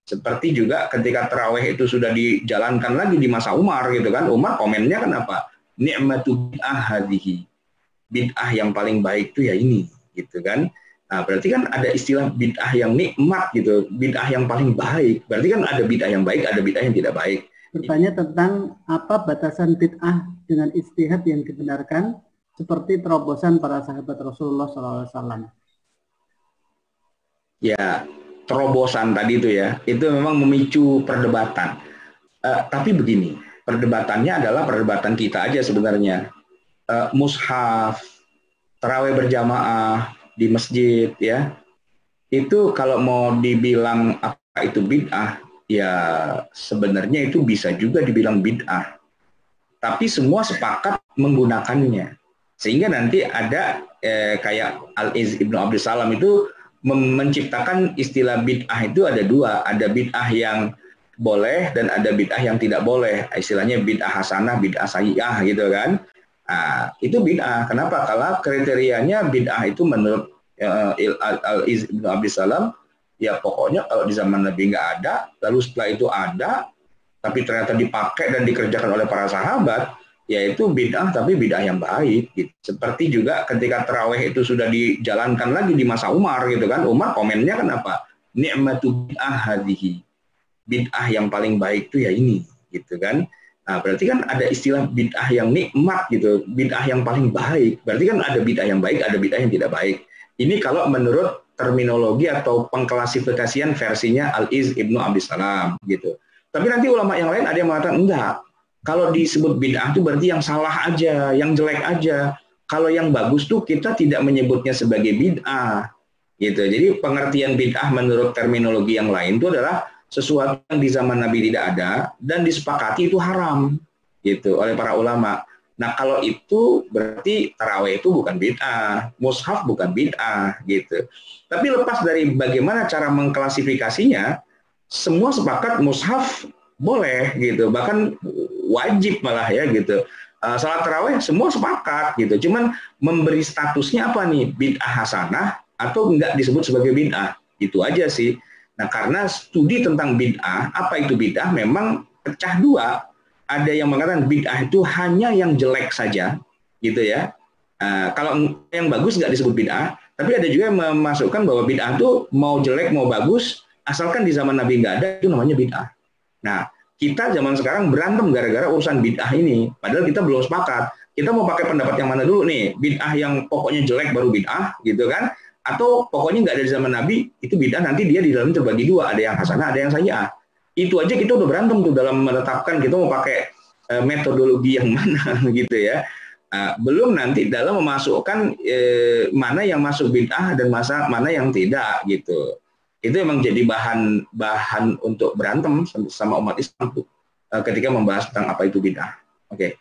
Seperti juga ketika taraweh itu sudah dijalankan lagi di masa Umar gitu kan, Umar komennya kan apa? Ni'matu bid'ah hadhihi. Bid'ah yang paling baik itu ya ini, gitu kan. Nah, berarti kan ada istilah bid'ah yang nikmat gitu, bid'ah yang paling baik. Berarti kan ada bid'ah yang baik, ada bid'ah yang tidak baik. Bertanya tentang apa batasan bid'ah dengan ijtihad yang dibenarkan seperti terobosan para sahabat Rasulullah SAW. Ya, terobosan tadi itu ya, itu memang memicu perdebatan. Tapi begini, perdebatannya adalah perdebatan kita aja sebenarnya. Mushaf, taraweh berjamaah di masjid ya, itu kalau mau dibilang apa itu bid'ah, ya sebenarnya itu bisa juga dibilang bid'ah. Tapi semua sepakat menggunakannya. Sehingga nanti ada kayak Al-Iz Ibnu Abdul Salam itu menciptakan istilah bid'ah itu ada dua. Ada bid'ah yang boleh dan ada bid'ah yang tidak boleh. Istilahnya bid'ah hasanah, bid'ah sayyi'ah gitu kan. Nah, itu bid'ah. Kenapa? Kalau kriterianya bid'ah itu menurut Al-Iz Ibnu Abdul Salam, ya pokoknya kalau di zaman Nabi nggak ada, lalu setelah itu ada, tapi ternyata dipakai dan dikerjakan oleh para sahabat, yaitu bid'ah tapi bid'ah yang baik. Gitu. Seperti juga ketika taraweh itu sudah dijalankan lagi di masa Umar gitu kan, Umar komennya kan apa? Ni'matu bid'ah hadhihi. Bid'ah yang paling baik itu ya ini, gitu kan. Nah, berarti kan ada istilah bid'ah yang nikmat gitu, bid'ah yang paling baik. Berarti kan ada bid'ah yang baik, ada bid'ah yang tidak baik. Ini kalau menurut terminologi atau pengklasifikasian versinya Al-Iz Ibnu Abdus Salam gitu. Tapi nanti ulama yang lain ada yang mengatakan enggak. Kalau disebut bid'ah itu berarti yang salah aja, yang jelek aja. Kalau yang bagus tuh kita tidak menyebutnya sebagai bid'ah. Gitu. Jadi pengertian bid'ah menurut terminologi yang lain itu adalah sesuatu yang di zaman Nabi tidak ada dan disepakati itu haram gitu oleh para ulama. Nah, kalau itu berarti taraweh itu bukan bid'ah, mushaf bukan bid'ah gitu. Tapi lepas dari bagaimana cara mengklasifikasinya, semua sepakat mushaf boleh gitu, bahkan wajib malah ya gitu. Salat taraweh semua sepakat gitu. Cuman memberi statusnya apa nih? Bid'ah hasanah atau enggak disebut sebagai bid'ah. Itu aja sih. Nah, karena studi tentang bid'ah, apa itu bid'ah memang pecah dua. Ada yang mengatakan bid'ah itu hanya yang jelek saja, gitu ya. Kalau yang bagus nggak disebut bid'ah, tapi ada juga yang memasukkan bahwa bid'ah itu mau jelek mau bagus, asalkan di zaman Nabi nggak ada, itu namanya bid'ah. Nah, kita zaman sekarang berantem gara-gara urusan bid'ah ini, padahal kita belum sepakat. Kita mau pakai pendapat yang mana dulu nih? Bid'ah yang pokoknya jelek baru bid'ah, gitu kan? Atau pokoknya nggak ada di zaman Nabi, itu bid'ah nanti dia di dalam terbagi dua, ada yang hasanah, ada yang sayyi'ah. Itu aja kita udah berantem tuh dalam menetapkan kita mau pakai metodologi yang mana gitu ya. Belum nanti dalam memasukkan mana yang masuk bid'ah dan mana yang tidak gitu. Itu memang jadi bahan untuk berantem sama umat Islam tuh ketika membahas tentang apa itu bid'ah. Oke.